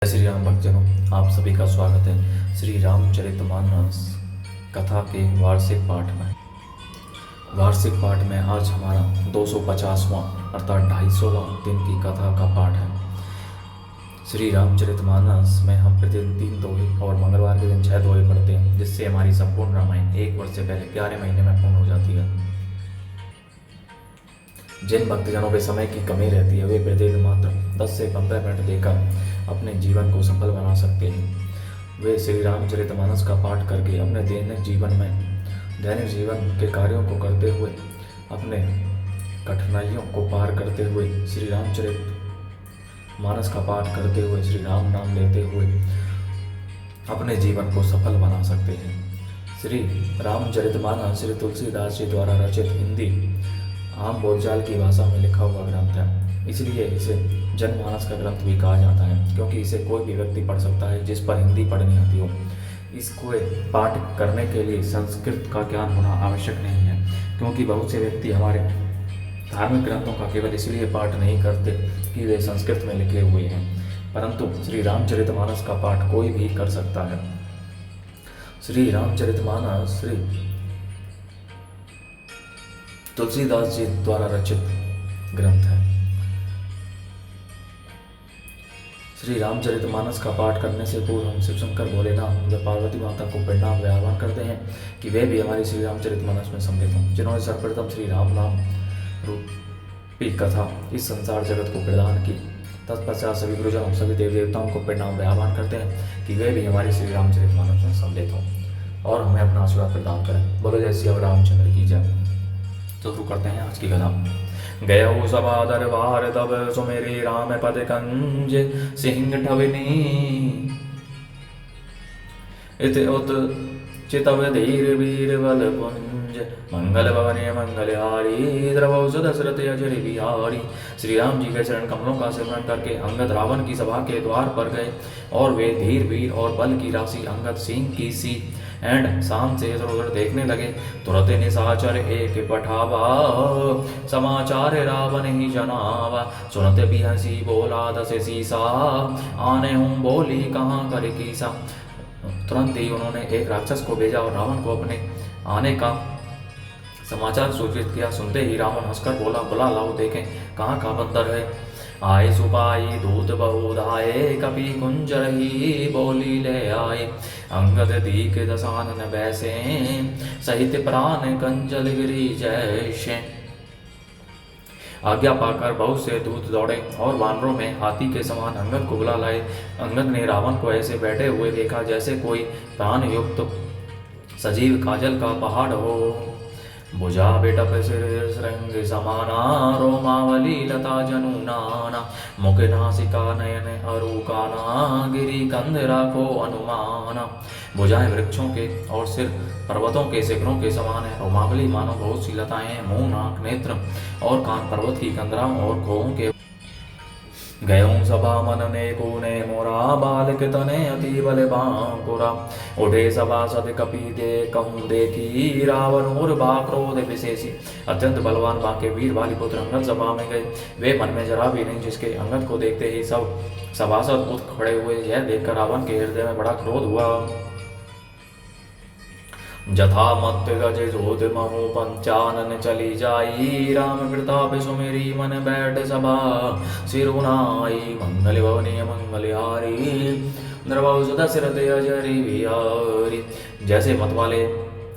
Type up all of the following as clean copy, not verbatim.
श्री राम भक्तजनों, आप सभी का स्वागत है श्री रामचरितमानस कथा के वार्षिक पाठ में आज हमारा 250वां अर्थात 250वां दिन की कथा का पाठ है। श्री रामचरितमानस में हम प्रतिदिन 3 दोहे और मंगलवार के दिन 6 दोहे पढ़ते हैं, जिससे हमारी संपूर्ण रामायण 1 वर्ष से पहले 11 महीने में पूर्ण हो जाती है। जिन भक्तजनों के समय की कमी रहती है वे प्रतिदिन मात्र 10 से 15 मिनट देकर अपने जीवन को सफल बना सकते हैं। वे श्री रामचरितमानस का पाठ करके अपने दैनिक जीवन के कार्यों को करते हुए, अपने कठिनाइयों को पार करते हुए, श्री रामचरितमानस का पाठ करते हुए, श्री राम नाम लेते हुए अपने जीवन को सफल बना सकते हैं। श्री रामचरितमानस श्री तुलसीदास जी द्वारा रचित हिंदी आम बोलचाल की भाषा में लिखा हुआ ग्रंथ है, इसलिए इसे जनमानस का ग्रंथ भी कहा जाता है, क्योंकि इसे कोई भी व्यक्ति पढ़ सकता है जिस पर हिंदी पढ़नी आती हो। इसको पाठ करने के लिए संस्कृत का ज्ञान होना आवश्यक नहीं है, क्योंकि बहुत से व्यक्ति हमारे धार्मिक ग्रंथों का केवल इसलिए पाठ नहीं करते कि वे संस्कृत में लिखे हुए हैं, परंतु श्री रामचरितमानस का पाठ कोई भी कर सकता है। श्री रामचरितमानस श्री तुलसीदास जी द्वारा रचित ग्रंथ है। श्री रामचरितमानस का पाठ करने से पूर्व हम शिव शंकर भोलेनाथ व पार्वती माता को प्रणाम व आह्वान करते हैं कि वे भी हमारी श्री रामचरितमानस में सम्मिलित हों, जिन्होंने सर्वप्रथम श्री राम नाम रूपी कथा इस संसार जगत को प्रदान की। तत्पश्चात सभी गुरुजन सभी देवी देवताओं को प्रणाम व आह्वान करते हैं कि वे भी हमारी श्री रामचरितमानस में सम्मिलित हों और हमें अपना आशीर्वाद प्रदान करें। बोलो जय श्री रामचंद्र की जय। तो शुरू करते हैं आज की कथा। गयो सभा दरबार तब सुमेरी राम पद कंज सिंह ठविनी इत उत चितव धीर वीर बल पुंज मंगल भवने मंगलहारी द्रवौ दशरथ अजर बिहारी। श्री राम जी के चरण कमलों का सिमरन करके अंगद रावण की सभा के द्वार पर गए और वे धीर वीर और बल की राशि अंगद सिंह की सी एंड शाम से इधर उधर देखने लगे। तुरंत निशाचर एक पठावा समाचार रावण ही जनावा। सुनते भी हंसी बोला दस सीसा आने हूँ बोली कहाँ कर कीसा। तुरंत ही उन्होंने एक राक्षस को भेजा और रावण को अपने आने का समाचार सूचित किया। सुनते ही रावण हंसकर बोला, बुला लाओ देखें कहाँ का बंदर है। आए सुपाई दूत बहुधाए कपि कुंज रही बोली ले आए। अंगद दीक दसानन बैसे सहित प्राण कंजल गिरी जैसे। आज्ञा पाकर बहुत से दूत दौड़े और वानरों में हाथी के समान अंगद को बुला लाए। अंगद ने रावण को ऐसे बैठे हुए देखा जैसे कोई प्राण युक्त सजीव काजल का पहाड़ हो। भुजा बेटप सिर श्रृंग समाना रोमावली लता जनुनाना। मुख नासिका नयन अरुकाना गिरी कंध राखो अनुमाना। भुजाएं वृक्षों के और सिर पर्वतों के शिखरों के समान है। रोमावली मानो बहुत सी लताएं हैं। मुंह नाक नेत्र और कान पर्वत की कंदराओं और खोहों के। गयों सभा मनने कोने मोरा बालक तने अति बल बांकुरा। उठे सभासद कपि दे कहूँ देखी रावण और बाक्रोध विशेषी। अत्यंत बलवान बांके वीर बाली पुत्र अंगद सभा में गए। वे मन में जरा भी नहीं जिसके अंगद को देखते ही सब सभासद उठ खड़े हुए। यह देखकर रावण के हृदय में बड़ा क्रोध हुआ। जथा मत गज जोध महु पंचानन चली जाई। राम प्रताप सुमेरी मन बैठ सभा सिरुनाई। मंगल भवनी मंगलहारी द्रवौ दशरथ अजर बिहारी। जैसे मत वाले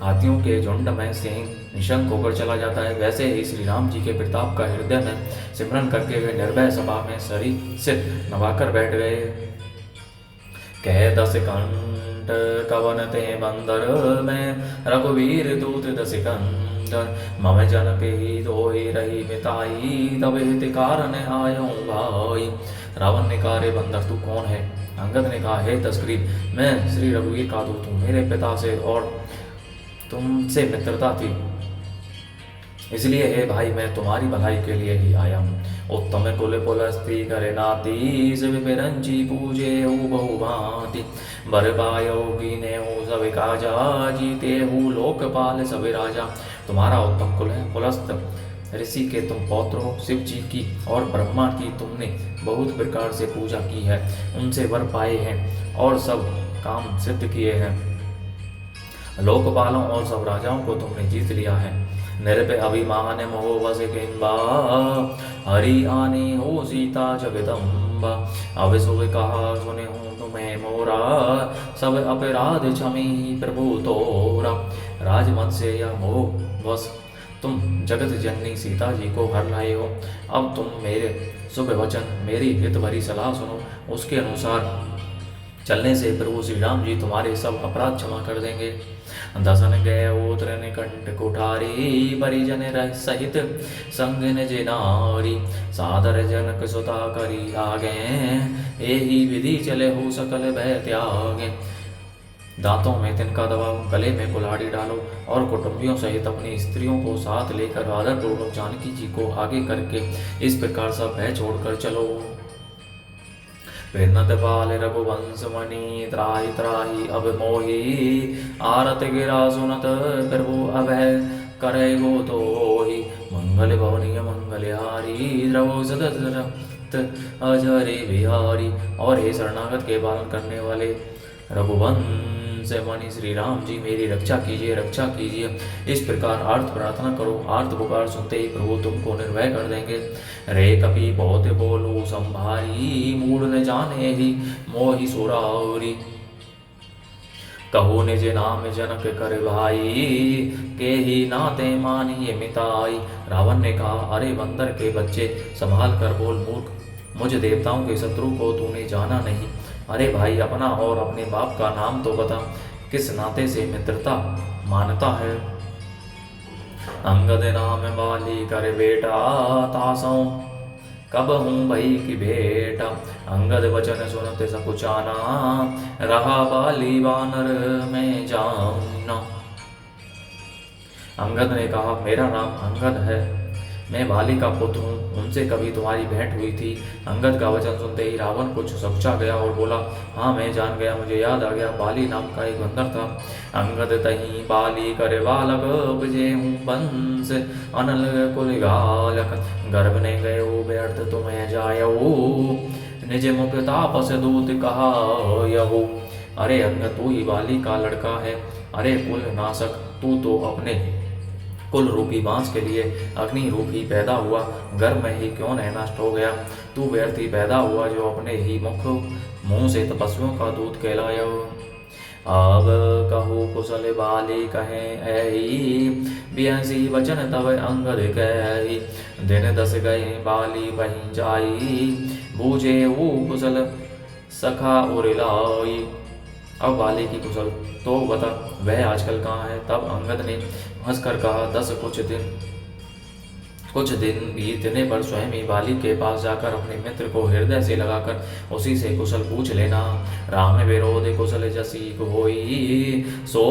हाथियों के झुंड में सिंह निशंक होकर चला जाता है, वैसे ही श्री राम जी के प्रताप का हृदय में सिमरन करके वे निर्भय सभा में सरी सिर नवाकर बैठ गए। कह दस कंठ कवन ते बंदर में रघुवीर दूत दस कंदर। मम जनक ही दो ही रही मिताई तब हित कारण आयो भाई। रावण ने कहा, रे बंदर तू कौन है? अंगद ने कहा, हे तस्करीब मैं श्री रघुवीर का दूत हूँ। मेरे पिता से और तुमसे मित्रता थी, इसलिए हे भाई मैं तुम्हारी भलाई के लिए ही आया हूँ। उत्तम कुल पुलस्ती करे नाती शिव बिरंची पूजे बहु भांति। बर पायोगी ने सब काजा जीते हूँ लोकपाल सब राजा। तुम्हारा उत्तम कुल है, पुलस्त ऋषि के तुम पौत्र हो, शिव जी की और ब्रह्मा की तुमने बहुत प्रकार से पूजा की है, उनसे वर पाए हैं और सब काम सिद्ध किए हैं। लोकपालों और सब राजाओं को तुमने जीत लिया है। निर्भय अभिमान मोह वस किंबा, हरि आने हो सीता जगदम्बा। अब शुभ कहा सुने हूँ तुम्हें मोरा, सब अपराध क्षमी प्रभु तोरा। राजमत से या मोह वश तुम जगत जननी सीता जी को हर लाए हो। अब तुम मेरे शुभ वचन, मेरी हित भरी सलाह सुनो। उसके अनुसार चलने से प्रभु श्री राम जी तुम्हारे सब अपराध क्षमा कर देंगे। दसन गए उतरन कंठ कुठारी, परिजन रह सहित संग निज नारी। सादर जनक सुता करी आगे, एही विधि चले हो सकल भय त्यागे। दांतों में तिनका दबाओ, गले में कुल्हाड़ी डालो और कुटुंबियों सहित अपनी स्त्रियों को साथ लेकर आदरपूर्वक जानकी जी को आगे करके इस प्रकार सब भय छोड़कर चलो। विनत पाल रघुवंश मणि, त्राहि त्राहि अब मोहि। आरत गिरा सुनत प्रभु अभय, करे गो तोहि। मंगल भवनीय मंगलहारी, द्रवो सदसरत अजरे बिहारी। और हे शरणागत के पालन करने वाले रघुवंश मणि श्री राम जी, मेरी रक्षा कीजिए, रक्षा कीजिए। इस प्रकार आर्त प्रार्थना करो। आर्त पुकार सुनते ही प्रभु तुमको निर्भय कर देंगे। रे कपि बहुत बोलो संभारी, मूड न जाने ही मोहि सुरारी। कहो निज नाम जनक कर भाई, के ही नाते मानिए मिताई। रावण ने कहा, अरे बंदर के बच्चे, संभाल कर बोल मूर्ख, मुझ देवताओं के शत्रु को तूने जाना नहीं। अरे भाई, अपना और अपने बाप का नाम तो बता, किस नाते से मित्रता मानता है। अंगद नाम बाली कर बेटा, तासों कब हूँ भई की बेटा। अंगद वचन सुनत सकुचाना, रहा बाली वानर में जाना। अंगद ने कहा, मेरा नाम अंगद है, मैं बाली का पुत्र हूँ, उनसे कभी तुम्हारी भेंट हुई थी। अंगद का वचन सुनते ही रावण कुछ सकुचा गया और बोला, हाँ मैं जान गया, मुझे याद आ गया, बाली नाम का एक बंदर था। अंगद तही बाली करे बालक, बजे हूँ वंश अनल कुल गालक। गर्भ ने गयो व्यर्थ तुम्हें जायो, निज मुख तापस दूत कहा यहू। अरे अंगद, तू ही बाली का लड़का है। अरे कुल नाशक, तू तो अपने कुल रूपी बांस के लिए अग्नि रूप ही पैदा हुआ, गर्भ में ही क्यों न नष्ट हो गया। तू व्यर्थ ही पैदा हुआ, जो अपने ही मुंह से तपस्वियों का दूध कहलाया। अब कहू कुशल बाली कहें ऐही, बियसी वचन तब अंगद कही। दिन 10 गए बाली बही जाई, बूझे वो कुशल सखा उरलाई। अब बाली की कुशल तो बता, वह आजकल कहाँ है। तब अंगद ने हंसकर कहा, 10 कुछ दिन बीतने पर स्वयं ही बाली के पास जाकर अपने मित्र को हृदय से लगाकर उसी से कुशल पूछ लेना। राम विरोध कुशल जसी होई, सो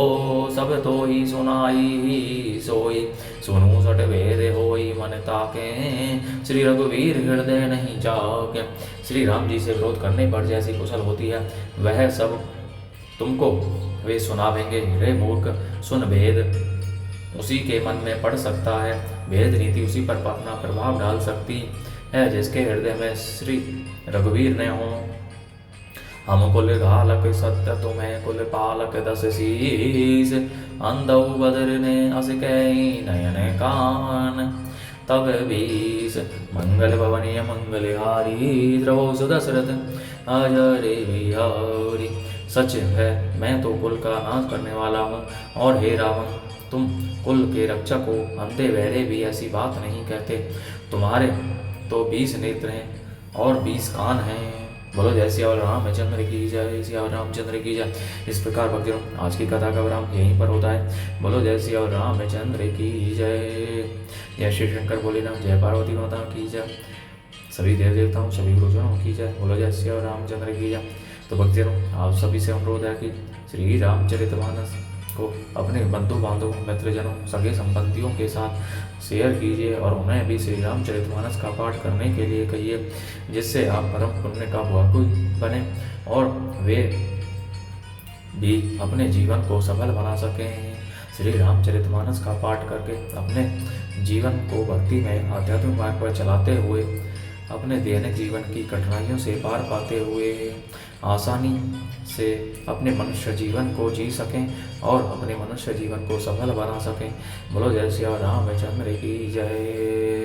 सब तो ही सुनाई सोई। सुनु सट वेद होई मन ताके, श्री रघुवीर हृदय नहीं जाके। श्री राम जी से विरोध करने पर जैसी कुशल होती है, वह सब तुमको वे सुनावेंगे। रे मूर्ख, सुन, भेद उसी के मन में पड़ सकता है, भेद नीति उसी पर अपना प्रभाव डाल सकती है जिसके हृदय में श्री रघुवीर ने हो। हम कुल घालक सत्य तुम्हें कुल पालक 10 शीस, अंधौ बदर ने अस कई नयन कान। तब 20 मंगल भवनीय मंगलहारी, द्रवो सुदशरथ अजरे बिहारी। सच है, मैं तो कुल का नाश करने वाला हूँ, और हे रावण, तुम कुल के रक्षक हो। अंधे बहरे भी ऐसी बात नहीं कहते। तुम्हारे तो 20 नेत्र हैं और 20 कान हैं। बोलो जय श्री रामचंद्र की जय, श्री रामचंद्र की जय। इस प्रकार भक्तों, आज की कथा का विराम यहीं पर होता है। बोलो जय श्री रामचंद्र की जय। जय श्री शंकर भोलेनाथ, जय पार्वती माता की जय, सभी देव देवताओं, सभी गुरुजनों की जय। बोलो जय श्री रामचंद्र की जय। तो भक्तों, आप सभी से अनुरोध है कि श्री रामचरितमानस को अपने बंधु बांधवों, मित्रजनों, सगे संबंधियों के साथ शेयर कीजिए और उन्हें भी श्री रामचरितमानस का पाठ करने के लिए कहिए, जिससे आप परम पुण्य का भागी बने और वे भी अपने जीवन को सफल बना सकें। श्री रामचरितमानस का पाठ करके अपने जीवन को भक्ति में आध्यात्मिक मार्ग पर चलाते हुए अपने दैनिक जीवन की कठिनाइयों से पार पाते हुए आसानी से अपने मनुष्य जीवन को जी सकें और अपने मनुष्य जीवन को सफल बना सकें। बोलो जय श्री रामचंद्र की जय।